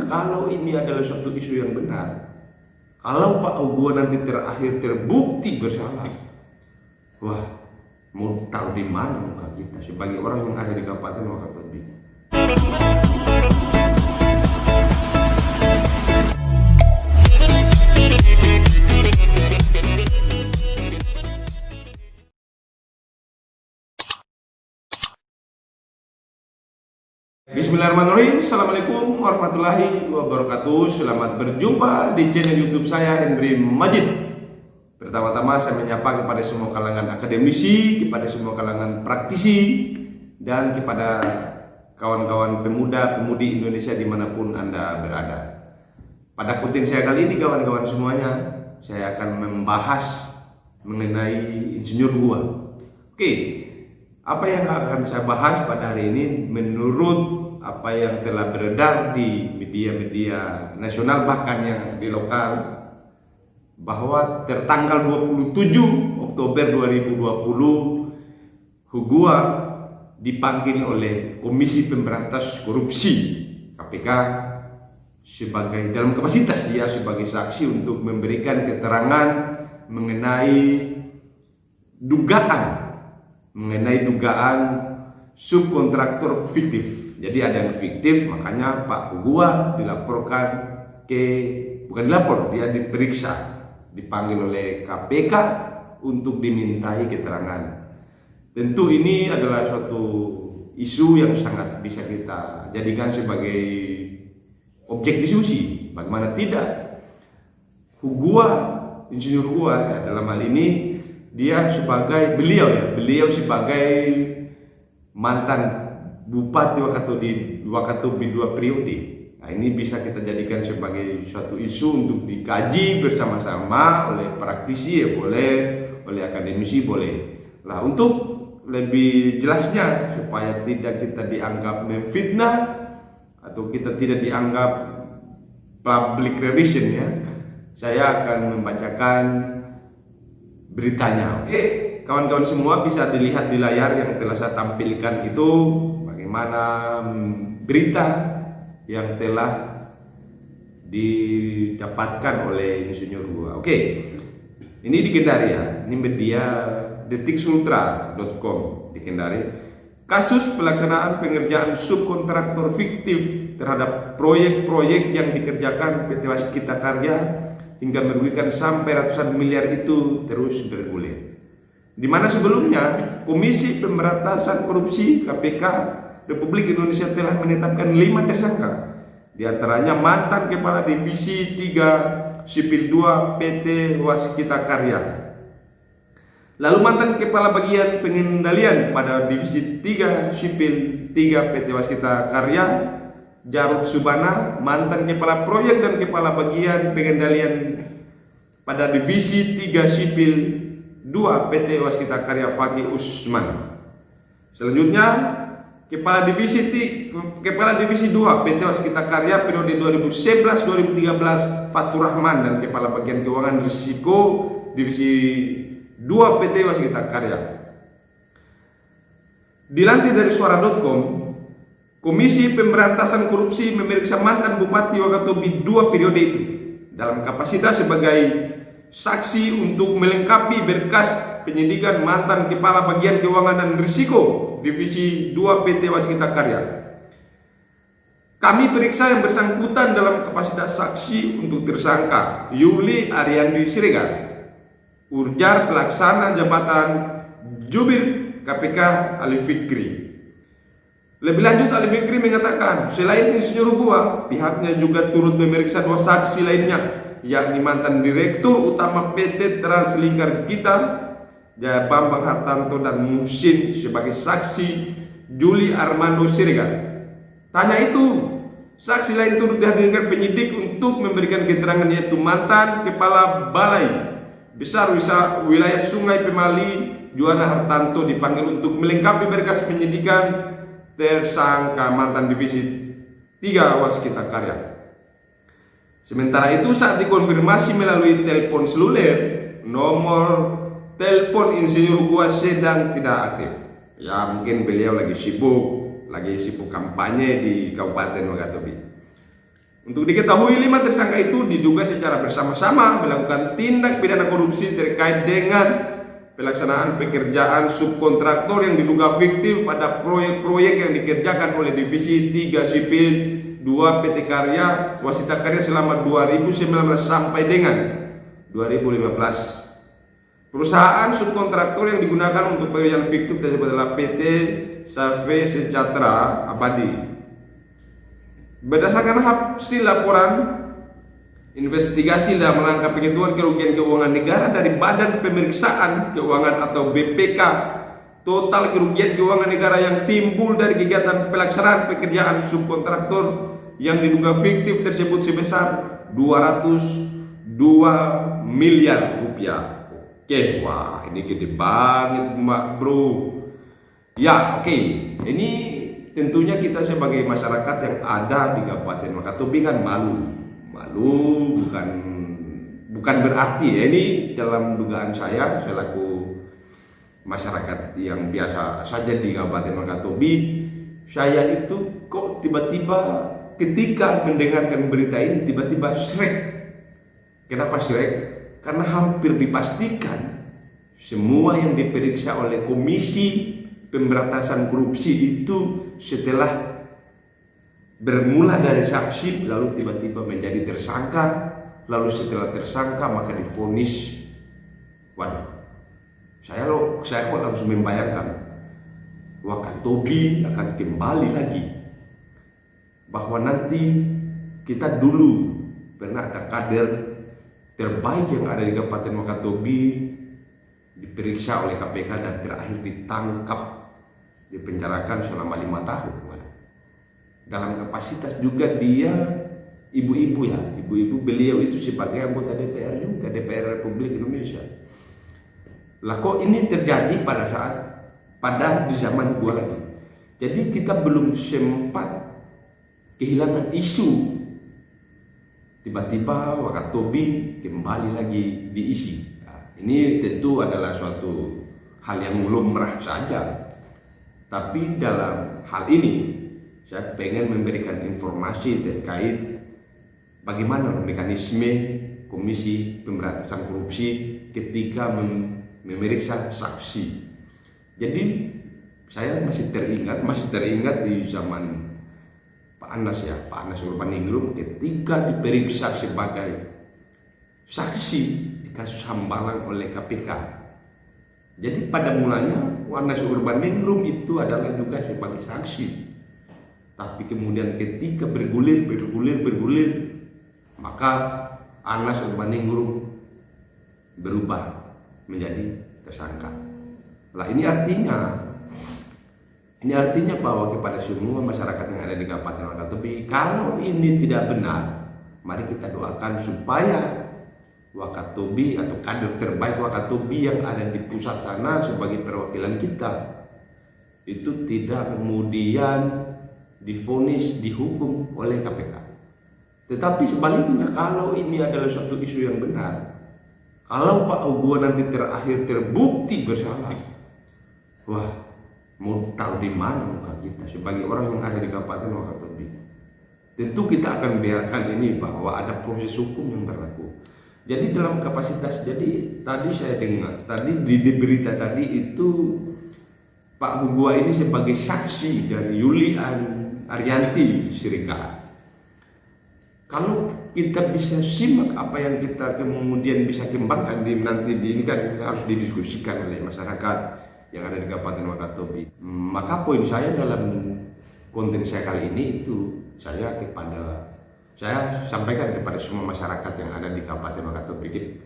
kalau ini adalah suatu isu yang benar, kalau Pak Ugua nanti terakhir terbukti bersalah, wah, mau taruh di mana muka kita sebagai orang yang ada di Kabupaten Wakatobi. Bismillahirrahmanirrahim. Assalamualaikum warahmatullahi wabarakatuh. Selamat berjumpa di channel YouTube saya, Henry Majid. Pertama-tama saya menyapa kepada semua kalangan akademisi, kepada semua kalangan praktisi, dan kepada kawan-kawan pemuda-pemudi Indonesia dimanapun Anda berada. Pada konten saya kali ini, kawan-kawan semuanya, saya akan membahas mengenai insinyur gua. Oke, apa yang akan saya bahas pada hari ini menurut apa yang telah beredar di media-media nasional bahkan yang di lokal, bahwa tertanggal 27 Oktober 2020 Hugua dipanggil oleh Komisi Pemberantas Korupsi KPK sebagai dalam kapasitas dia sebagai saksi untuk memberikan keterangan mengenai dugaan subkontraktor fiktif. Jadi ada yang fiktif, makanya Pak Hugua dilaporkan bukan dilapor, dia diperiksa, dipanggil oleh KPK untuk dimintai keterangan. Tentu ini adalah suatu isu yang sangat bisa kita jadikan sebagai objek diskusi. Bagaimana tidak? Insinyur Hugua dalam hal ini beliau sebagai mantan Bupati Wakatobi 2 periode. Nah, ini bisa kita jadikan sebagai suatu isu untuk dikaji bersama-sama oleh praktisi, oleh akademisi, boleh. Nah, untuk lebih jelasnya supaya tidak kita dianggap memfitnah atau kita tidak dianggap public relation, ya, saya akan membacakan beritanya. Oke, kawan-kawan semua bisa dilihat di layar yang telah saya tampilkan itu bagaimana berita yang telah didapatkan oleh insinyur Hugua. Oke, ini di Kendari, ya. Ini media detiksultra.com di Kendari. Kasus pelaksanaan pengerjaan subkontraktor fiktif terhadap proyek-proyek yang dikerjakan PT Waskita Karya hingga merugikan sampai ratusan miliar itu terus bergulir. Di mana sebelumnya Komisi Pemberantasan Korupsi KPK Republik Indonesia telah menetapkan 5 tersangka, di antaranya mantan Kepala Divisi 3 Sipil 2 PT Waskita Karya, lalu mantan Kepala Bagian Pengendalian pada Divisi 3 Sipil 3 PT Waskita Karya Jarod Subana, mantan Kepala Proyek dan Kepala Bagian Pengendalian pada Divisi 3 Sipil 2 PT Waskita Karya Fakih Usman. Selanjutnya Kepala Divisi 2 PT Waskita Karya periode 2011-2013 Fatur Rahman, dan Kepala Bagian Keuangan Risiko Divisi 2 PT Waskita Karya. Dilansir dari suara.com, Komisi Pemberantasan Korupsi memeriksa mantan Bupati Wakatobi 2 periode itu dalam kapasitas sebagai saksi untuk melengkapi berkas penyidikan mantan Kepala Bagian Keuangan dan Risiko Divisi 2 PT Waskita Karya. Kami periksa yang bersangkutan dalam kapasitas saksi untuk tersangka Yuli Ariandi Siregar, Urjar Pelaksana Jabatan Jubir KPK Ali Fikri. Lebih lanjut, Ali Fikri mengatakan selain insinyur Hugua, pihaknya juga turut memeriksa 2 saksi lainnya, yakni mantan Direktur Utama PT Translingkar Kita Jaya Bambang Hartanto dan Musin sebagai saksi Juli Armando Siregar. Tanya itu, saksi lain turut dihadirkan penyidik untuk memberikan keterangan, yaitu mantan Kepala Balai Besar Wilayah Sungai Pemali Juana Hartanto dipanggil untuk melengkapi berkas penyidikan tersangka mantan Divisi 3 Waskita Karya. Sementara itu, saat dikonfirmasi melalui telepon seluler, nomor telepon insinyur Hugua sedang tidak aktif. Ya, mungkin beliau lagi sibuk kampanye di Kabupaten Wakatobi. Untuk diketahui 5 tersangka itu diduga secara bersama-sama melakukan tindak pidana korupsi terkait dengan pelaksanaan pekerjaan subkontraktor yang diduga fiktif pada proyek-proyek yang dikerjakan oleh Divisi 3 Sipil 2 PT Karya Wasita Karya selama 2019 sampai dengan 2015. Perusahaan subkontraktor yang digunakan untuk pekerjaan fiktif tersebut adalah PT Save Sejahtera Abadi. Berdasarkan hasil laporan investigasi dalam rangka penghitungan kerugian keuangan negara dari Badan Pemeriksaan Keuangan atau BPK, total kerugian keuangan negara yang timbul dari kegiatan pelaksanaan pekerjaan subkontraktor yang diduga fiktif tersebut sebesar 202 miliar rupiah. Oke, wah ini gede banget bro. Ya, oke. Ini tentunya kita sebagai masyarakat yang ada di Kabupaten Wakatobi kan malu bukan berarti ya, ini dalam dugaan saya selaku masyarakat yang biasa saja di Kabupaten Wakatobi, saya itu kok tiba-tiba ketika mendengarkan berita ini tiba-tiba srek. Kenapa srek? Karena hampir dipastikan semua yang diperiksa oleh Komisi Pemberantasan Korupsi itu setelah bermula dari saksi lalu tiba-tiba menjadi tersangka, lalu setelah tersangka maka divonis. Waduh, saya kok langsung membayangkan Wakatobi akan kembali lagi, bahwa nanti kita dulu pernah ada kader terbaik yang ada di Kabupaten Wakatobi diperiksa oleh KPK dan terakhir ditangkap, dipenjarakan selama 5 tahun. Dalam kapasitas juga dia ibu-ibu ya, ibu-ibu beliau itu sebagai anggota DPR juga, DPR Republik Indonesia. Lah kok ini terjadi pada di zaman gua lagi. Jadi kita belum sempat kehilangan isu, tiba-tiba Wakatobi kembali lagi diisi. Nah, ini tentu adalah suatu hal yang lumrah saja. Tapi dalam hal ini saya pengen memberikan informasi terkait bagaimana mekanisme Komisi Pemberantasan Korupsi ketika memeriksa saksi. Jadi saya masih teringat di zaman Pak Anas Urbaningrum ketika diperiksa sebagai saksi di kasus Hambalang oleh KPK. Jadi pada mulanya Anas Urbaningrum itu adalah juga sebagai saksi. Tapi kemudian ketika bergulir, maka Anas Urbaningrum berubah menjadi tersangka. Lah ini artinya bahwa kepada semua masyarakat yang ada di Kabupaten Wakatobi, kalau ini tidak benar, mari kita doakan supaya Wakatobi atau kader terbaik Wakatobi yang ada di pusat sana sebagai perwakilan kita itu tidak kemudian divonis, dihukum oleh KPK. Tetapi sebaliknya, kalau ini adalah suatu isu yang benar, kalau Pak Ugua nanti terakhir terbukti bersalah, wah, mau tahu di mana muka kita sebagai orang yang ada di Kabupaten Wakatobi. Tentu kita akan biarkan ini bahwa ada proses hukum yang berlaku. Jadi dalam kapasitas, jadi tadi saya dengar, tadi di berita tadi itu Pak Ugua ini sebagai saksi dari Yulian Arianti Siregar. Kalau kita bisa simak apa yang kita kemudian bisa kembangkan nanti ini kan harus didiskusikan oleh masyarakat yang ada di Kabupaten Wakatobi. Maka poin saya dalam konten saya kali ini itu saya sampaikan kepada semua masyarakat yang ada di Kabupaten Wakatobi,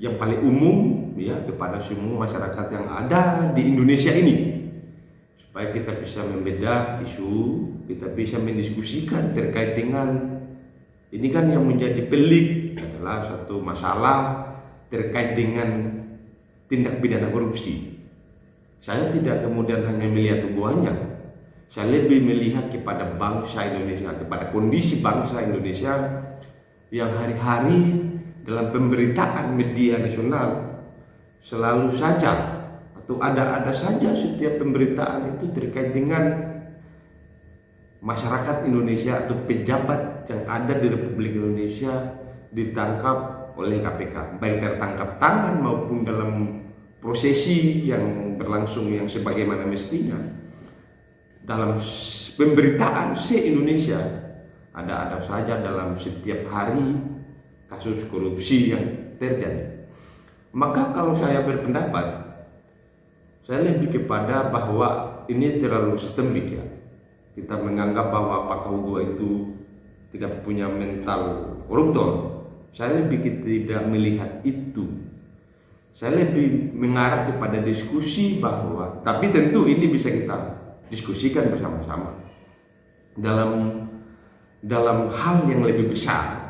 yang paling umum ya, kepada semua masyarakat yang ada di Indonesia ini, supaya kita bisa membedah isu, kita bisa mendiskusikan terkait dengan ini kan yang menjadi pelik adalah satu masalah terkait dengan tindak pidana korupsi. Saya tidak kemudian hanya melihat tubuhnya, saya lebih melihat kepada bangsa Indonesia, kepada kondisi bangsa Indonesia yang hari-hari dalam pemberitaan media nasional selalu saja atau ada saja setiap pemberitaan itu terkait dengan masyarakat Indonesia atau pejabat yang ada di Republik Indonesia ditangkap oleh KPK, baik tertangkap tangan maupun dalam prosesi yang berlangsung yang sebagaimana mestinya. Dalam pemberitaan se-Indonesia ada saja dalam setiap hari kasus korupsi yang terjadi. Maka kalau saya berpendapat, saya lebih kepada bahwa ini terlalu sistemik ya. Kita menganggap bahwa Pak Hugo itu tidak punya mental koruptor. Saya lebih tidak melihat itu. Saya lebih mengarah kepada diskusi bahwa, tapi tentu ini bisa kita diskusikan bersama-sama dalam hal yang lebih besar.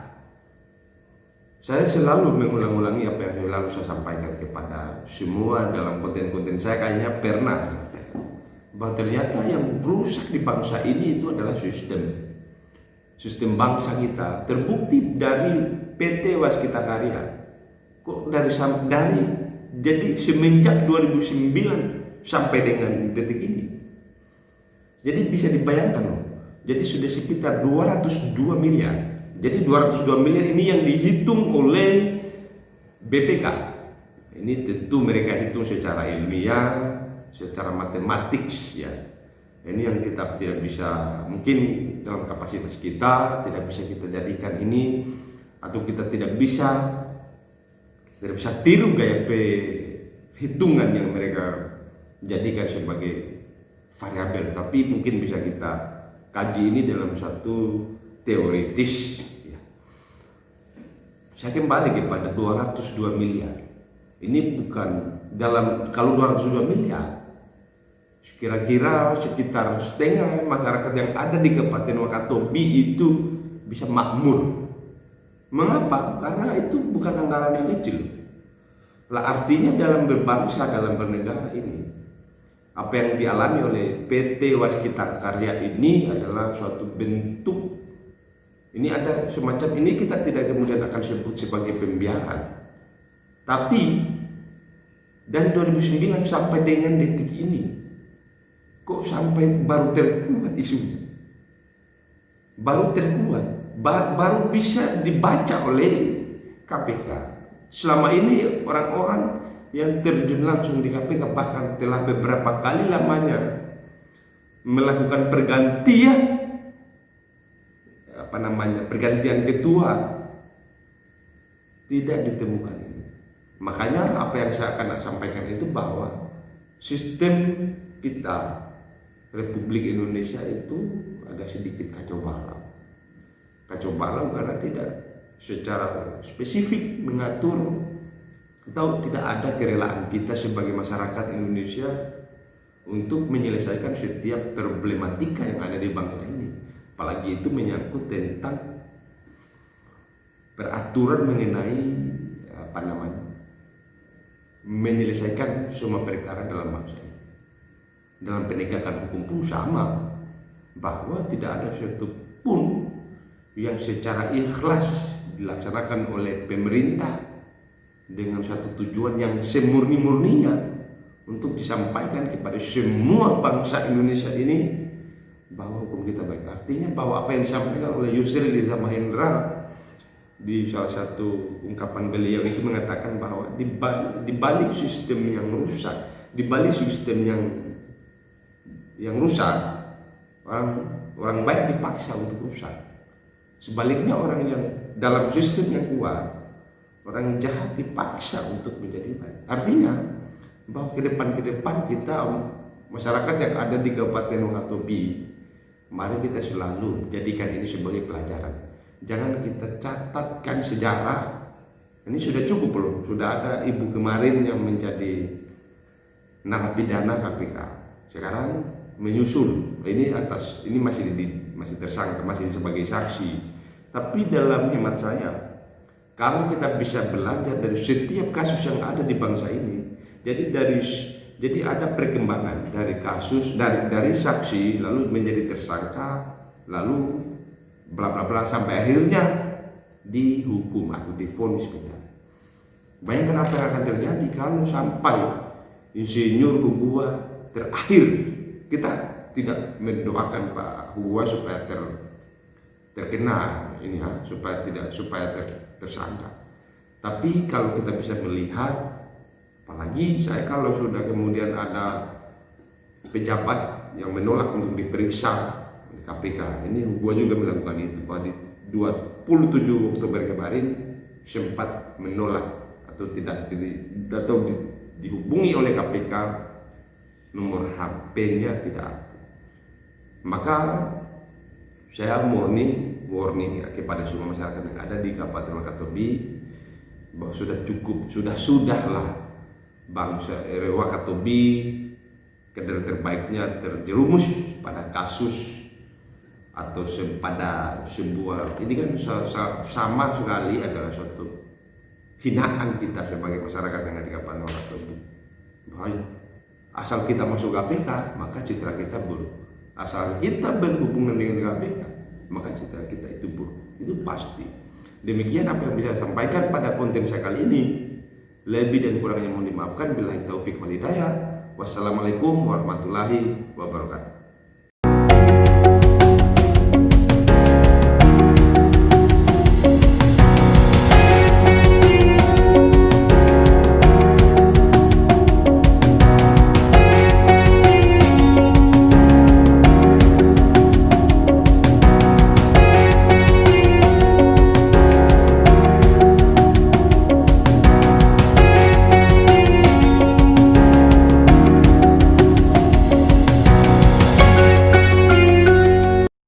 Saya selalu mengulang-ulangi apa yang selalu saya sampaikan kepada semua dalam konten-konten saya, kayaknya pernah bahwa ternyata yang rusak di bangsa ini itu adalah sistem bangsa kita. Terbukti dari PT Waskita Karya, kok dari jadi semenjak 2009 sampai dengan detik ini. Jadi bisa dibayangkan loh. Jadi sudah sekitar 202 miliar. Jadi 202 miliar ini yang dihitung oleh BPK. Ini tentu mereka hitung secara ilmiah, secara matematik ya. Ini yang kita tidak bisa, mungkin dalam kapasitas kita tidak bisa kita jadikan ini, atau kita tidak bisa tiru gaya hitungan yang mereka jadikan sebagai variabel, tapi mungkin bisa kita kaji ini dalam satu teoritis ya. Saya kembali kepada 202 miliar. Ini bukan dalam, kalau 202 miliar kira-kira sekitar setengah masyarakat yang ada di Kabupaten Wakatobi itu bisa makmur. Mengapa? Karena itu bukan anggaran yang kecil. Lah artinya dalam berbangsa, dalam bernegara ini, apa yang dialami oleh PT Waskita Karya ini adalah suatu bentuk, ini ada semacam, ini kita tidak kemudian akan sebut sebagai pembiaran, tapi dari 2009 sampai dengan detik ini kok sampai baru terkuat isunya, baru terkuat, baru bisa dibaca oleh KPK. Selama ini orang-orang yang terjun langsung di KPK bahkan telah beberapa kali lamanya melakukan pergantian ketua, tidak ditemukan ini. Makanya apa yang saya akan sampaikan itu bahwa sistem kita Republik Indonesia itu agak sedikit kacau balau karena tidak secara spesifik mengatur atau tidak ada kerelaan kita sebagai masyarakat Indonesia untuk menyelesaikan setiap problematika yang ada di bangsa ini. Apalagi itu menyangkut tentang peraturan mengenai menyelesaikan semua perkara dalam bangsa ini. Dalam penegakan hukum pun sama, bahwa tidak ada satu pun yang secara ikhlas dilaksanakan oleh pemerintah dengan satu tujuan yang semurni-murninya untuk disampaikan kepada semua bangsa Indonesia ini bahwa hukum kita baik. Artinya bahwa apa yang disampaikan oleh Yusril Iza Mahendra di salah satu ungkapan beliau itu mengatakan bahwa di balik sistem yang rusak, di balik sistem yang rusak, orang baik dipaksa untuk rusak. Sebaliknya orang yang dalam sistem yang kuat, orang jahat dipaksa untuk menjadi baik. Artinya bahwa ke depan kita masyarakat yang ada di Kabupaten Wakatobi, mari kita selalu jadikan ini sebagai pelajaran. Jangan kita catatkan sejarah. Ini sudah cukup belum? Sudah ada ibu kemarin yang menjadi narapidana KPK. Sekarang menyusul. Ini masih tersangka, masih sebagai saksi. Tapi dalam hemat saya, kalau kita bisa belajar dari setiap kasus yang ada di bangsa ini, jadi ada perkembangan dari kasus, dari saksi lalu menjadi tersangka, lalu bla bla bla sampai akhirnya dihukum atau divonis penjara. Bayangkan apa yang akan terjadi kalau sampai Insinyur Hugua terakhir. Kita tidak mendoakan Pak Hugua supaya terkena ini ya, supaya tersangka. Tapi kalau kita bisa melihat, apalagi saya kalau sudah kemudian ada pejabat yang menolak untuk diperiksa di KPK, ini gua juga melakukan itu pada 27 Oktober kemarin, sempat menolak atau dihubungi oleh KPK, nomor HP-nya tidak aktif. Maka saya warning ya, kepada semua masyarakat yang ada di Kabupaten Wakatobi bahwa sudah cukup, sudahlah bangsa Wakatobi kader terbaiknya terjerumus pada kasus atau pada sebuah, ini kan sama sekali adalah suatu hinaan kita sebagai masyarakat yang ada di Kabupaten Wakatobi. Bahaya. Asal kita masuk KPK, maka citra kita buruk. Asal kita berhubungan dengan KPK, maka citra kita itu buruk. Itu pasti. Demikian apa yang bisa saya sampaikan pada konten saya kali ini. Lebih dan kurangnya mohon dimaafkan. Billahi taufik wal hidayah. Wassalamualaikum warahmatullahi wabarakatuh.